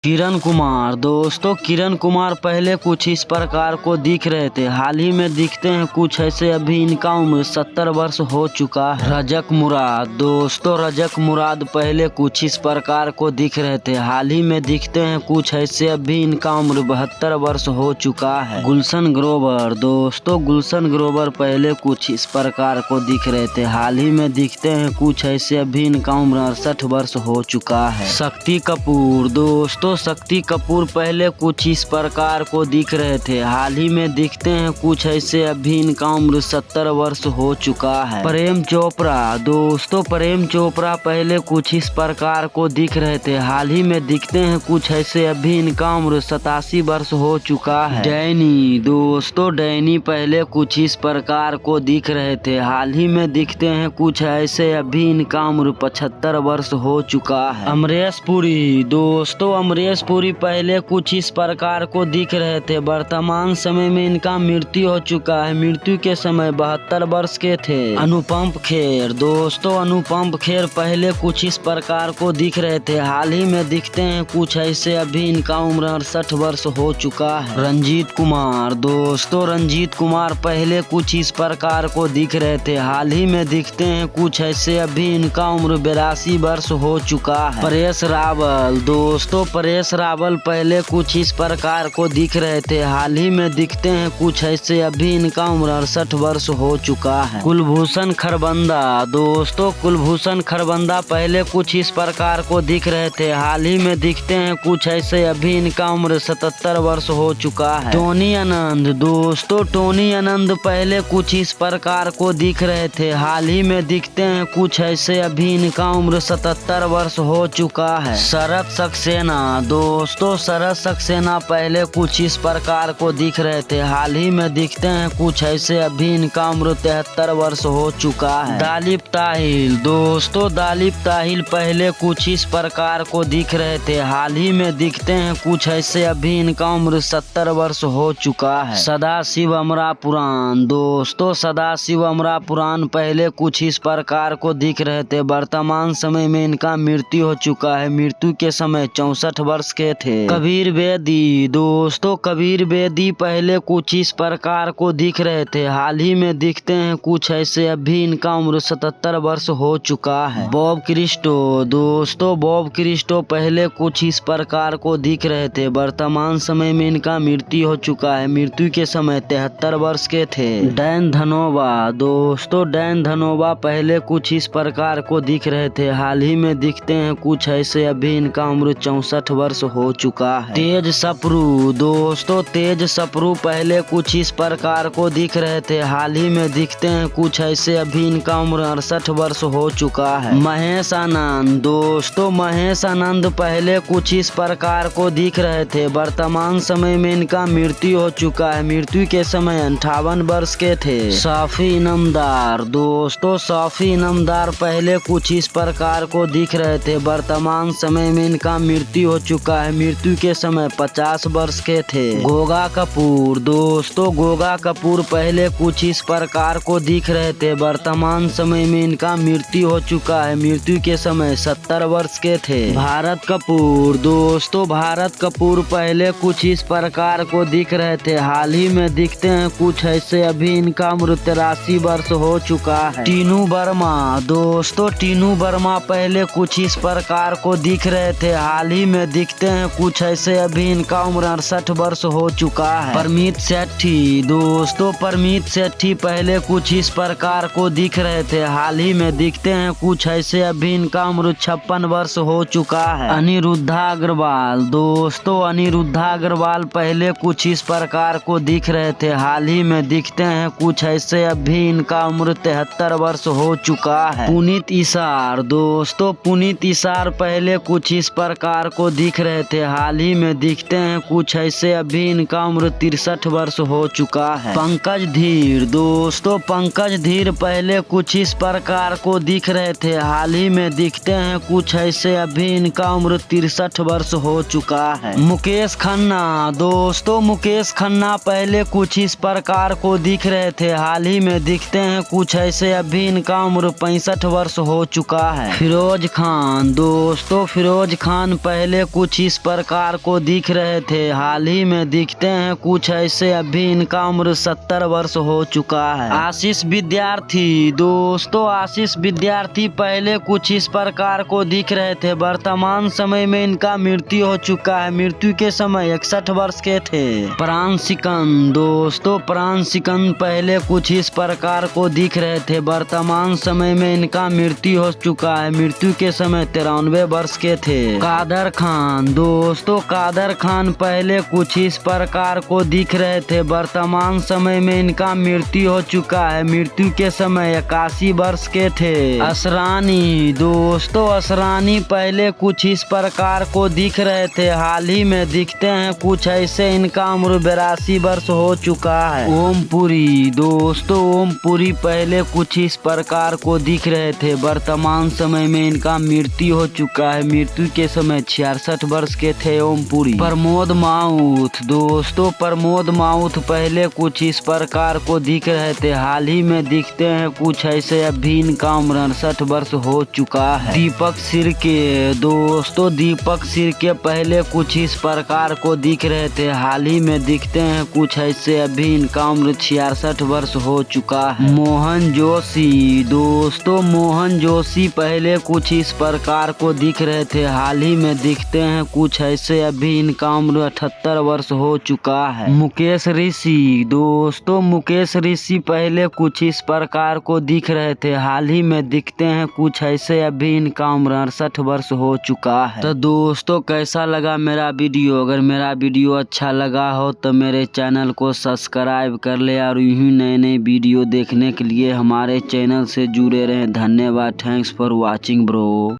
किरण कुमार। दोस्तों किरण कुमार पहले कुछ इस प्रकार को दिख रहे थे, हाल ही में दिखते हैं कुछ ऐसे। अभी इनका उम्र 70 वर्ष हो चुका है। रजक मुराद। दोस्तों रजक मुराद पहले कुछ इस प्रकार को दिख रहे थे, हाल ही में दिखते हैं कुछ ऐसे। अभी इनका उम्र 72 वर्ष हो चुका है। गुलशन ग्रोवर। दोस्तों गुलशन ग्रोवर पहले कुछ इस प्रकार को दिख रहे थे, हाल ही में दिखते हैं कुछ ऐसे। अभी इनका उम्र 68 वर्ष हो चुका है। शक्ति कपूर। दोस्तों शक्ति कपूर पहले कुछ इस प्रकार को दिख रहे थे, हाल ही में दिखते हैं कुछ ऐसे। अभी इनका उम्र 70 वर्ष हो चुका है। प्रेम चोपड़ा। दोस्तों प्रेम चोपड़ा पहले कुछ इस प्रकार को दिख रहे थे, हाल ही में दिखते हैं कुछ ऐसे। अभी इनका उम्र 87 वर्ष हो चुका है। डैनी। दोस्तों डैनी पहले कुछ इस प्रकार को दिख रहे थे, हाल ही में दिखते हैं कुछ ऐसे। अभी इनका उम्र 75 वर्ष हो चुका है। अमरीश पुरी। दोस्तों अमरीश पुरी पहले कुछ इस प्रकार को दिख रहे थे, वर्तमान समय में इनका मृत्यु हो चुका है। मृत्यु के समय 72 वर्ष के थे। अनुपम खेर। दोस्तों अनुपम खेर पहले कुछ इस प्रकार को दिख रहे थे, हाल ही में दिखते हैं कुछ ऐसे। अभी इनका उम्र 68 वर्ष हो चुका है। रंजीत कुमार। दोस्तों रंजीत कुमार पहले कुछ इस प्रकार को दिख रहे थे, हाल ही में दिखते हैं कुछ ऐसे। अभी इनका उम्र 82 वर्ष हो चुका है। परेश रावल। दोस्तों परेश रावल पहले कुछ इस प्रकार को दिख रहे थे, हाल ही में दिखते हैं कुछ ऐसे। अभी इनका उम्र 68 वर्ष हो चुका है। कुलभूषण खरबंदा। दोस्तों कुलभूषण खरबंदा पहले कुछ इस प्रकार को दिख रहे थे, हाल ही में दिखते हैं कुछ ऐसे। अभी इनका उम्र 77 वर्ष हो चुका है। टोनी आनंद। दोस्तों टोनी आनंद पहले कुछ इस प्रकार को दिख रहे थे, हाल ही में दिखते हैं कुछ ऐसे। अभी इनका उम्र 77 वर्ष हो चुका है। शरद सक्सेना। दोस्तों शरद सक्सेना पहले कुछ इस प्रकार को दिख रहे थे, हाल ही में दिखते हैं कुछ ऐसे। अभी इनका उम्र 73 वर्ष हो चुका है। दालिब ताहिल। दोस्तों दालिब ताहिल पहले कुछ इस प्रकार को दिख रहे थे, हाल ही में दिखते हैं कुछ ऐसे। अभी इनका उम्र 70 वर्ष हो चुका है। सदाशिव अमरापुराण। दोस्तों सदाशिव अमरापुराण पहले कुछ इस प्रकार को दिख रहे थे, वर्तमान समय में इनका मृत्यु हो चुका है। मृत्यु के समय 64 वर्ष के थे। कबीर बेदी। दोस्तों कबीर बेदी पहले कुछ इस प्रकार को दिख रहे थे, हाल ही में दिखते हैं कुछ ऐसे। अभी इनका उम्र 77 वर्ष हो चुका है। Bob Christo. दोस्तों बॉब क्रिस्टो पहले कुछ इस प्रकार को दिख रहे थे, वर्तमान समय में इनका मृत्यु हो चुका है। मृत्यु के समय 73 वर्ष के थे। डैन धनोवा। दोस्तों डैन धनोवा पहले कुछ इस प्रकार को दिख रहे थे, हाल ही में दिखते हैं कुछ ऐसे। अभी इनका उम्र 64 वर्ष हो चुका है। तेज सप्रू। दोस्तों तेज सप्रू पहले कुछ इस प्रकार को दिख रहे थे, हाल ही में दिखते हैं कुछ ऐसे। अभी इनका उम्र 68 वर्ष हो चुका है। महेश आनंद। दोस्तों महेश आनंद पहले कुछ इस प्रकार को दिख रहे थे, वर्तमान समय में इनका मृत्यु हो चुका है। मृत्यु के समय 58 वर्ष के थे। साफी इनामदार। दोस्तों साफी इनामदार पहले कुछ इस प्रकार को दिख रहे थे, वर्तमान समय में इनका मृत्यु हो चुका है। मृत्यु के समय 50 वर्ष के थे। गोगा कपूर। दोस्तों गोगा कपूर पहले कुछ इस प्रकार को दिख रहे थे, वर्तमान समय में इनका मृत्यु हो चुका है। मृत्यु के समय 70 वर्ष के थे। भारत कपूर। दोस्तों भारत कपूर पहले कुछ इस प्रकार को दिख रहे थे, हाल ही में दिखते हैं कुछ ऐसे। अभी इनका उम्र 83 वर्ष हो चुका है। टीनू वर्मा। दोस्तों टीनू वर्मा पहले कुछ इस प्रकार को दिख रहे थे, हाल ही में दिखते हैं कुछ ऐसे। अभी इनका उम्र 68 वर्ष हो चुका है। परमीत सेठी। दोस्तों परमीत सेठी पहले कुछ इस प्रकार को दिख रहे थे, हाल ही में दिखते हैं कुछ ऐसे। अभी इनका उम्र 56 वर्ष हो चुका है। अनिरुद्धा अग्रवाल। दोस्तों अनिरुद्धा अग्रवाल पहले कुछ इस प्रकार को दिख रहे थे, हाल ही में दिखते हैं कुछ ऐसे। अभी इनका उम्र 73 वर्ष हो चुका है। पुनीत इसार। दोस्तों पुनीत इसार पहले कुछ इस प्रकार को दिख रहे थे, हाल ही में दिखते हैं कुछ ऐसे। अभी इनका उम्र 63 वर्ष हो चुका है। पंकज धीर। दोस्तों पंकज धीर पहले कुछ इस प्रकार को दिख रहे थे, हाल ही में दिखते हैं कुछ ऐसे। अभी इनका उम्र 63 वर्ष हो चुका है। मुकेश खन्ना। दोस्तों मुकेश खन्ना पहले कुछ इस प्रकार को दिख रहे थे, हाल ही में दिखते हैं कुछ ऐसे। अभी इनका उम्र 65 वर्ष हो चुका है। फिरोज खान। दोस्तों फिरोज खान पहले कुछ इस प्रकार को दिख रहे थे। हाल ही में दिखते हैं कुछ ऐसे, अभी इनका उम्र 70 वर्ष हो चुका है। आशीष विद्यार्थी, दोस्तों आशीष विद्यार्थी पहले कुछ इस प्रकार को दिख रहे थे। वर्तमान समय में इनका मृत्यु हो चुका है। मृत्यु के समय 61 वर्ष के थे। प्राण सिकंद, दोस्तों प्राण सिकंद पहले कुछ इस प्रकार को दिख रहे थे। वर्तमान समय में इनका मृत्यु हो चुका है। मृत्यु के समय 93 वर्ष के थे। कादर खान, दोस्तों कादर खान पहले कुछ इस प्रकार को दिख रहे थे। वर्तमान समय में इनका मृत्यु हो चुका है। मृत्यु के समय 81 वर्ष के थे। असरानी, दोस्तों असरानी पहले कुछ इस प्रकार को दिख रहे थे। हाल ही में दिखते हैं कुछ ऐसे, इनका उम्र 82 वर्ष हो चुका है। ओमपुरी, दोस्तों ओमपुरी पहले कुछ इस प्रकार को दिख रहे थे। वर्तमान समय में इनका मृत्यु हो चुका है। मृत्यु के समय 66 वर्ष के थे ओमपुरी। प्रमोद माउथ, दोस्तों प्रमोद माउथ पहले कुछ इस प्रकार को दिख रहे थे। हाल ही में दिखते हैं कुछ ऐसे, अभी इनका उम्र 68 वर्ष हो चुका है। दीपक सिरके, दोस्तों दीपक सिरके पहले कुछ इस प्रकार को दिख रहे थे। हाल ही में दिखते हैं कुछ ऐसे, अभी इनका उम्र 66 वर्ष हो चुका है। मोहन जोशी, दोस्तों मोहन जोशी पहले कुछ इस प्रकार को दिख रहे थे। हाल ही में दिखते हैं कुछ ऐसे, अभी इनका उम्र 78 वर्ष हो चुका है। मुकेश ऋषि, दोस्तों मुकेश ऋषि पहले कुछ इस प्रकार को दिख रहे थे। हाल ही में दिखते हैं कुछ ऐसे, अभी इनका उम्र 68 वर्ष हो चुका है। तो दोस्तों कैसा लगा मेरा वीडियो? अगर मेरा वीडियो अच्छा लगा हो तो मेरे चैनल को सब्सक्राइब कर ले और यूं नए नए वीडियो देखने के लिए हमारे चैनल से जुड़े रहें। धन्यवाद। Thanks for watching bro.